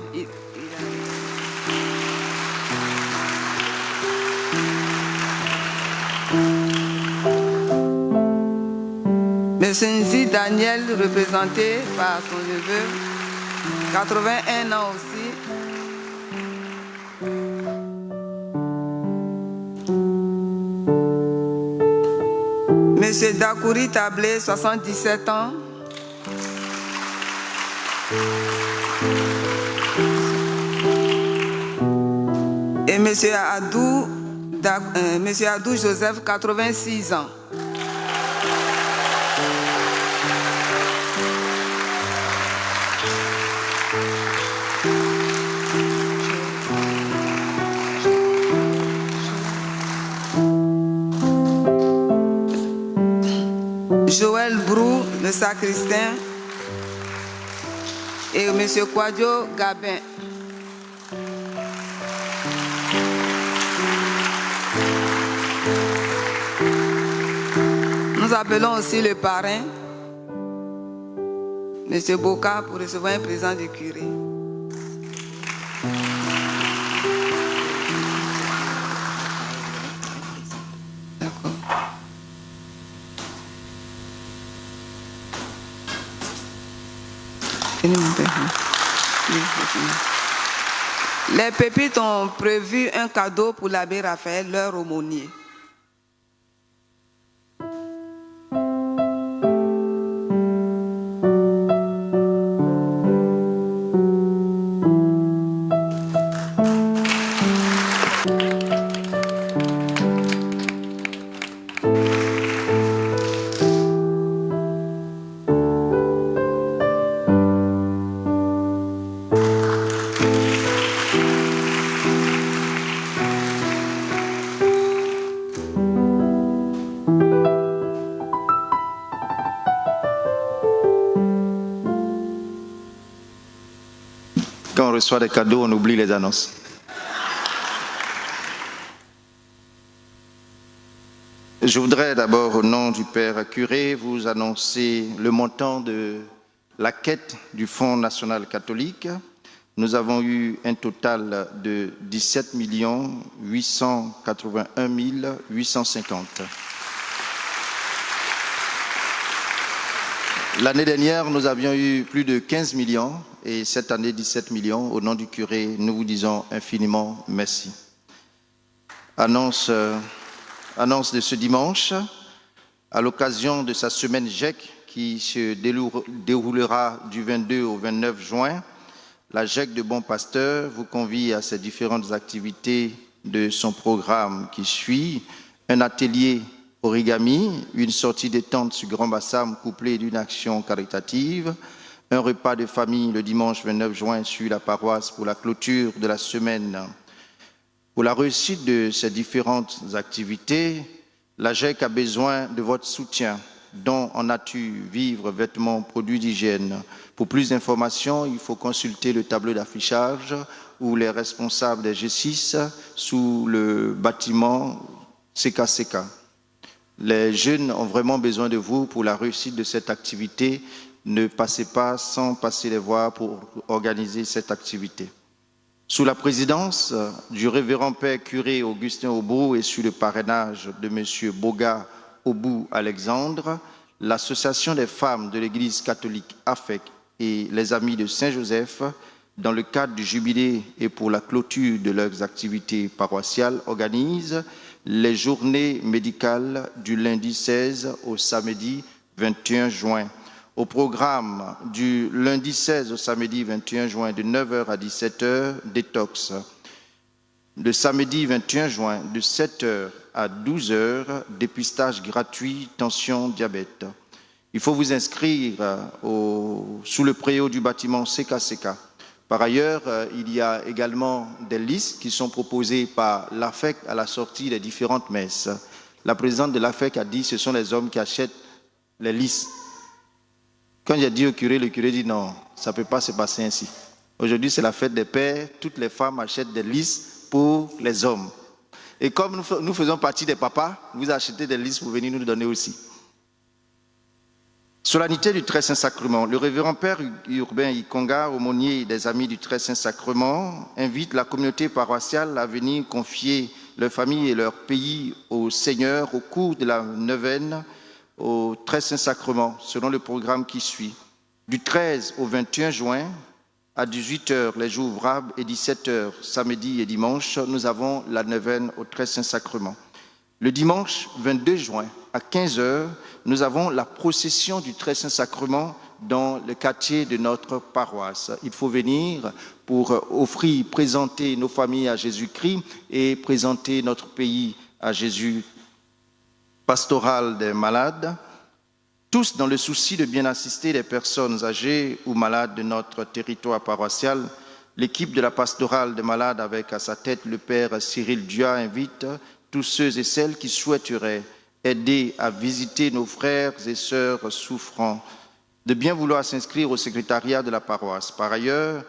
Monsieur Nzi Daniel, représenté par son neveu, 81 ans aussi. Monsieur Dakouri Tablé, 77 ans. Et Monsieur Adou Joseph, 86 ans. Joël Brou, le sacristain, et M. Quadio Gabin. Nous appelons aussi le parrain, M. Boka, pour recevoir un présent du curé. D'accord. Les pépites ont prévu un cadeau pour l'abbé Raphaël, leur aumônier. Quand on reçoit des cadeaux, on oublie les annonces. Je voudrais d'abord, au nom du Père curé, vous annoncer le montant de la quête du Fonds national catholique. Nous avons eu un total de 17 881 850. L'année dernière, nous avions eu plus de 15 millions et cette année 17 millions. Au nom du curé, nous vous disons infiniment merci. Annonce de ce dimanche, à l'occasion de sa semaine GEC qui se déroulera du 22 au 29 juin, la GEC de Bon Pasteur vous convie à ces différentes activités de son programme qui suit: un atelier origami, une sortie détente sur Grand Bassam couplée d'une action caritative, un repas de famille le dimanche 29 juin sur la paroisse pour la clôture de la semaine. Pour la réussite de ces différentes activités, la GEC a besoin de votre soutien, dons en nature, vivres, vêtements, produits d'hygiène. Pour plus d'informations, il faut consulter le tableau d'affichage ou les responsables des G6 sous le bâtiment CKCK. Les jeunes ont vraiment besoin de vous pour la réussite de cette activité. Ne passez pas sans passer les voir pour organiser cette activité. Sous la présidence du révérend Père curé Augustin Aubrou et sous le parrainage de M. Boga Obou Alexandre, l'Association des femmes de l'Église catholique AFEC et les Amis de Saint-Joseph, dans le cadre du jubilé et pour la clôture de leurs activités paroissiales, organisent les journées médicales du lundi 16 au samedi 21 juin. Au programme du lundi 16 au samedi 21 juin de 9h à 17h, détox. Le samedi 21 juin de 7h à 12h, dépistage gratuit, tension, diabète. Il faut vous inscrire sous le préau du bâtiment CKCK. Par ailleurs, il y a également des listes qui sont proposées par l'AFEC à la sortie des différentes messes. La présidente de l'AFEC a dit que ce sont les hommes qui achètent les listes. Quand j'ai dit au curé, le curé dit non, ça ne peut pas se passer ainsi. Aujourd'hui, c'est la fête des pères, toutes les femmes achètent des listes pour les hommes. Et comme nous faisons partie des papas, vous achetez des listes pour venir nous donner aussi. Solennité du Très Saint-Sacrement. Le révérend Père Urbain Ikonga, aumônier des Amis du Très Saint-Sacrement, invite la communauté paroissiale à venir confier leurs familles et leur pays au Seigneur au cours de la neuvaine au Très Saint-Sacrement, selon le programme qui suit. Du 13 au 21 juin, à 18h les jours ouvrables et 17h samedi et dimanche, nous avons la neuvaine au Très Saint-Sacrement. Le dimanche 22 juin, à 15h, nous avons la procession du Très Saint-Sacrement dans le quartier de notre paroisse. Il faut venir pour offrir, présenter nos familles à Jésus-Christ et présenter notre pays à Jésus. Pastoral des malades, tous dans le souci de bien assister les personnes âgées ou malades de notre territoire paroissial. L'équipe de la pastorale des malades avec à sa tête le Père Cyril Dia invite tous ceux et celles qui souhaiteraient aider à visiter nos frères et sœurs souffrants, de bien vouloir s'inscrire au secrétariat de la paroisse. Par ailleurs,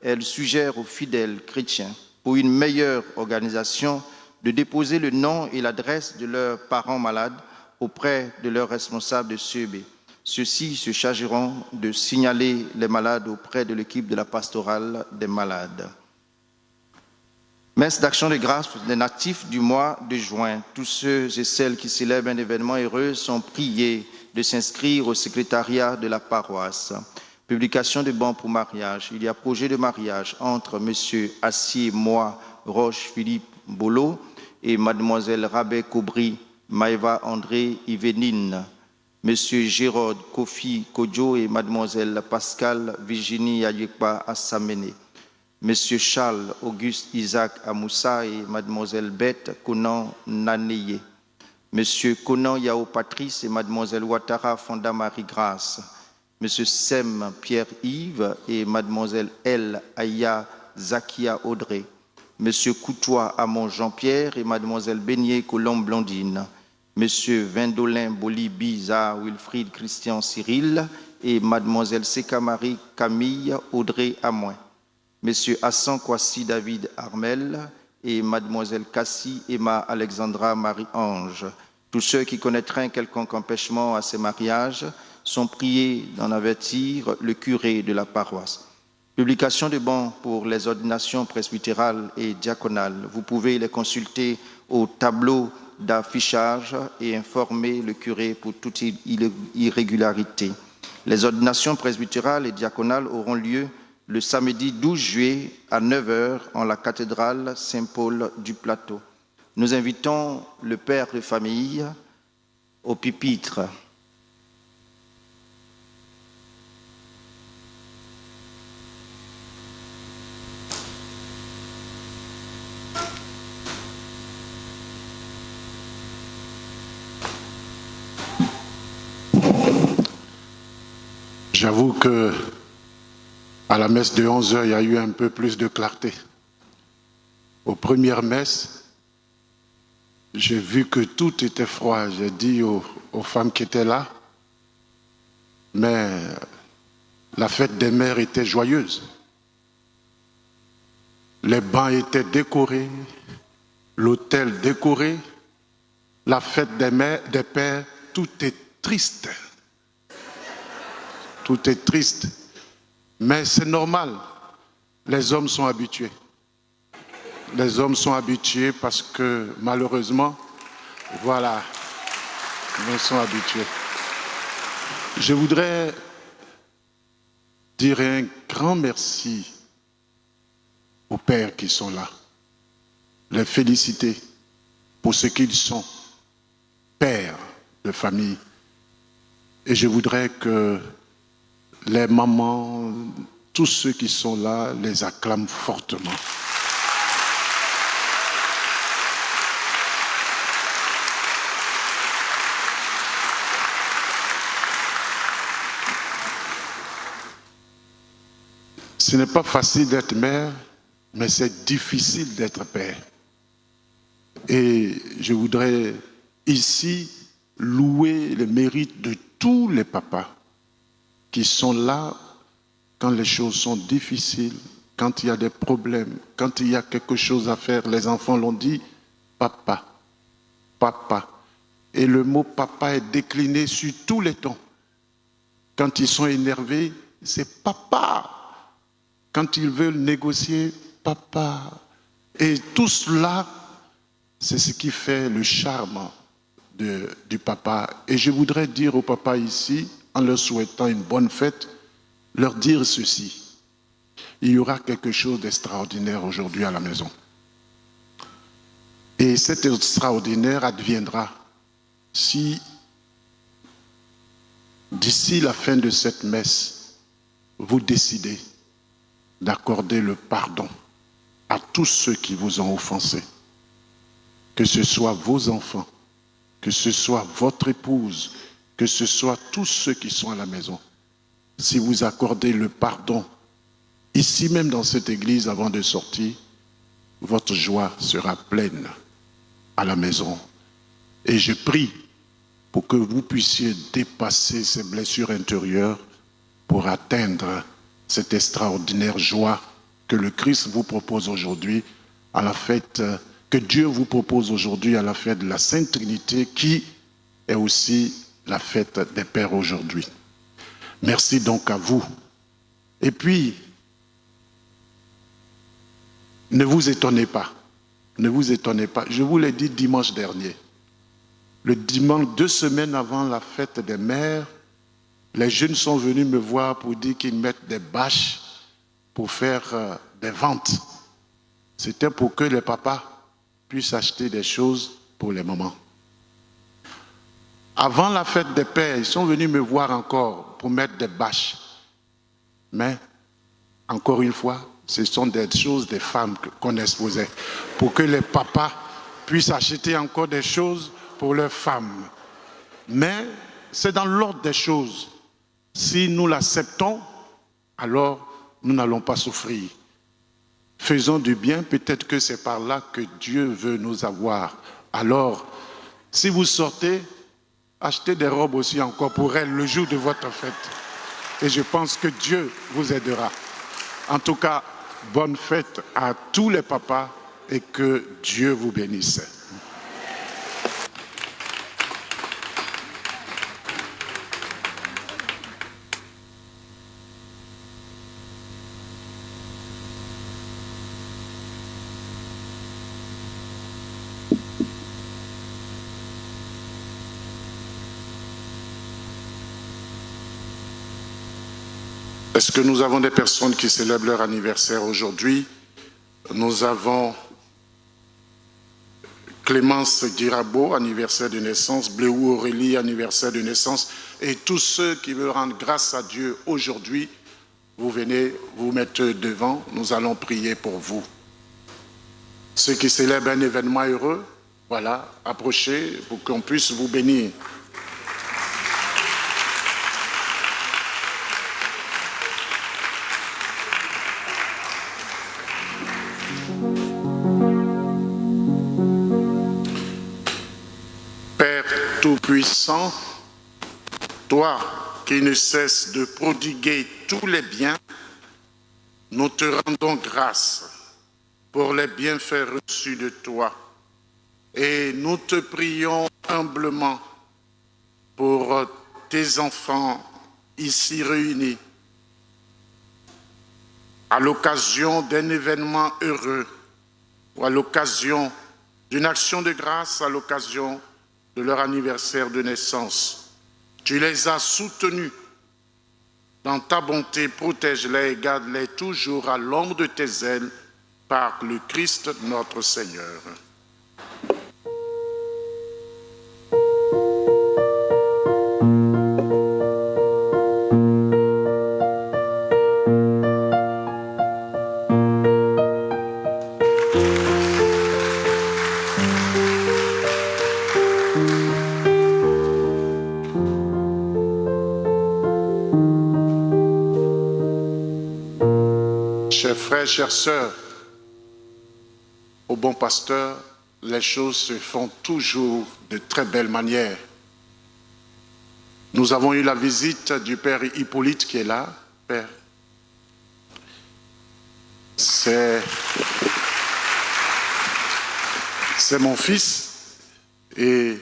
elle suggère aux fidèles chrétiens, pour une meilleure organisation, de déposer le nom et l'adresse de leurs parents malades auprès de leurs responsables de CEB. Ceux-ci se chargeront de signaler les malades auprès de l'équipe de la pastorale des malades. Messe d'action de grâce des natifs du mois de juin. Tous ceux et celles qui célèbrent un événement heureux sont priés de s'inscrire au secrétariat de la paroisse. Publication de bons pour mariage. Il y a projet de mariage entre M. Assier-Moi Roche-Philippe Bolo et Mlle Rabé Kobri Maëva André Yvénine. M. Gérard Kofi Kodjo et Mlle Pascal Virginie Ayekba Assamene. M. Charles Auguste Isaac Amoussa et Mlle Bette Konan Naneye. M. Konan Yao Patrice et Mlle Ouattara Fonda Marie-Grâce. M. Sem Pierre-Yves et Mlle El Aya Zakia Audrey. M. Coutois Amon Jean-Pierre et Mlle Beignet Colombe Blondine. M. Vindolin Boli-Biza Wilfried Christian Cyril et Mlle Sekamari Camille Audrey Amoin. M. Hassan Kwasi David Armel et Mlle Cassie Emma Alexandra Marie-Ange. Tous ceux qui connaîtraient quelconque empêchement à ces mariages sont priés d'en avertir le curé de la paroisse. Publication de bons pour les ordinations presbytérales et diaconales. Vous pouvez les consulter au tableau d'affichage et informer le curé pour toute irrégularité. Les ordinations presbytérales et diaconales auront lieu le samedi 12 juillet à 9h en la cathédrale Saint-Paul du Plateau. Nous invitons le père de famille au pupitre. J'avoue que à la messe de 11h, il y a eu un peu plus de clarté. Aux premières messes, j'ai vu que tout était froid. J'ai dit aux femmes qui étaient là, mais la fête des mères était joyeuse. Les bancs étaient décorés, l'autel décoré, la fête des mères, des pères, tout est triste. Tout est triste. Mais c'est normal, les hommes sont habitués. Les hommes sont habitués parce que malheureusement, voilà, ils sont habitués. Je voudrais dire un grand merci aux pères qui sont là, les féliciter pour ce qu'ils sont, pères de famille. Et je voudrais que les mamans, tous ceux qui sont là, les acclament fortement. Ce n'est pas facile d'être mère, mais c'est difficile d'être père. Et je voudrais ici louer le mérite de tous les papas qui sont là quand les choses sont difficiles, quand il y a des problèmes, quand il y a quelque chose à faire. Les enfants l'ont dit, papa, papa. Et le mot papa est décliné sur tous les tons. Quand ils sont énervés, c'est papa. Quand ils veulent négocier, papa. Et tout cela, c'est ce qui fait le charme du papa. Et je voudrais dire au papa ici, en leur souhaitant une bonne fête, leur dire ceci. Il y aura quelque chose d'extraordinaire aujourd'hui à la maison. Et cet extraordinaire adviendra si, d'ici la fin de cette messe, vous décidez d'accorder le pardon à tous ceux qui vous ont offensé. Que ce soit vos enfants, que ce soit votre épouse, que ce soit tous ceux qui sont à la maison. Si vous accordez le pardon, ici même dans cette église avant de sortir, votre joie sera pleine à la maison. Et je prie pour que vous puissiez dépasser ces blessures intérieures pour atteindre cette extraordinaire joie que le Christ vous propose aujourd'hui à la fête, que Dieu vous propose aujourd'hui à la fête de la Sainte Trinité, qui est aussi la fête des Pères aujourd'hui. Merci donc à vous. Et puis, ne vous étonnez pas, je vous l'ai dit dimanche dernier, le dimanche 2 semaines avant la fête des mères, les jeunes sont venus me voir pour dire qu'ils mettent des bâches pour faire des ventes. C'était pour que les papas puissent acheter des choses pour les mamans. Avant la fête des pères, ils sont venus me voir encore pour mettre des bâches. Mais, encore une fois, ce sont des choses des femmes qu'on exposait pour que les papas puissent acheter encore des choses pour leurs femmes. Mais c'est dans l'ordre des choses. Si nous l'acceptons, alors nous n'allons pas souffrir. Faisons du bien, peut-être que c'est par là que Dieu veut nous avoir. Alors, si vous sortez, achetez des robes aussi encore pour elle le jour de votre fête. Et je pense que Dieu vous aidera. En tout cas, bonne fête à tous les papas et que Dieu vous bénisse. Est-ce que nous avons des personnes qui célèbrent leur anniversaire aujourd'hui? Nous avons Clémence Dirabo, anniversaire de naissance, Bléou Aurélie, anniversaire de naissance, et tous ceux qui veulent rendre grâce à Dieu aujourd'hui, vous venez vous mettre devant, nous allons prier pour vous. Ceux qui célèbrent un événement heureux, voilà, approchez pour qu'on puisse vous bénir. Tout-Puissant, toi qui ne cesses de prodiguer tous les biens, nous te rendons grâce pour les bienfaits reçus de toi et nous te prions humblement pour tes enfants ici réunis à l'occasion d'un événement heureux ou à l'occasion d'une action de grâce, à l'occasion de leur anniversaire de naissance. Tu les as soutenus dans ta bonté, protège-les et garde-les toujours à l'ombre de tes ailes par le Christ notre Seigneur. Chers frères, chères sœurs, au bon pasteur, les choses se font toujours de très belle manière. Nous avons eu la visite du père Hippolyte qui est là. Père, c'est mon fils et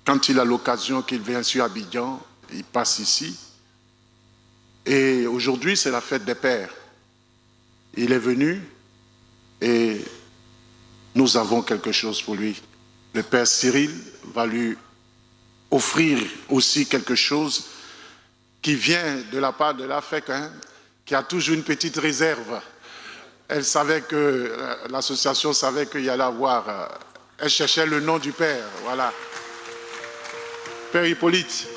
quand il a l'occasion qu'il vient sur Abidjan, il passe ici. Et aujourd'hui, c'est la fête des pères. Il est venu et nous avons quelque chose pour lui. Le père Cyril va lui offrir aussi quelque chose qui vient de la part de la FEC, qui a toujours une petite réserve. Elle savait que, l'association savait qu'il y allait avoir, elle cherchait le nom du père, voilà. Père Hippolyte,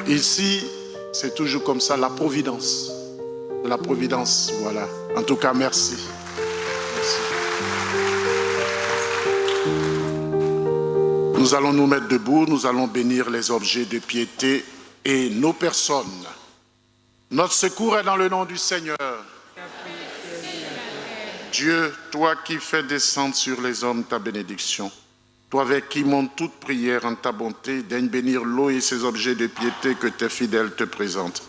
ici, c'est toujours comme ça, la providence. La providence, voilà. En tout cas, merci. Merci. Nous allons nous mettre debout, nous allons bénir les objets de piété et nos personnes. Notre secours est dans le nom du Seigneur. Dieu, toi qui fais descendre sur les hommes ta bénédiction, toi avec qui monte toute prière en ta bonté, daigne bénir l'eau et ses objets de piété que tes fidèles te présentent.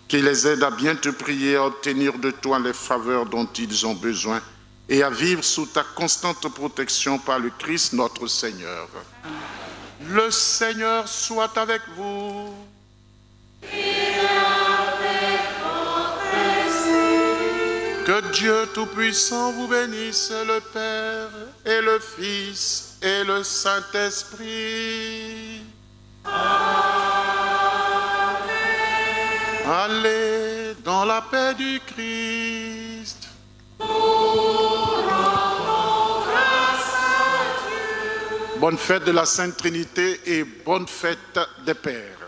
Qui les aide à bien te prier, à obtenir de toi les faveurs dont ils ont besoin et à vivre sous ta constante protection par le Christ notre Seigneur. Le Seigneur soit avec vous. Que Dieu Tout-Puissant vous bénisse, le Père et le Fils et le Saint-Esprit. Allez dans la paix du Christ. Bonne fête de la Sainte Trinité et bonne fête des Pères.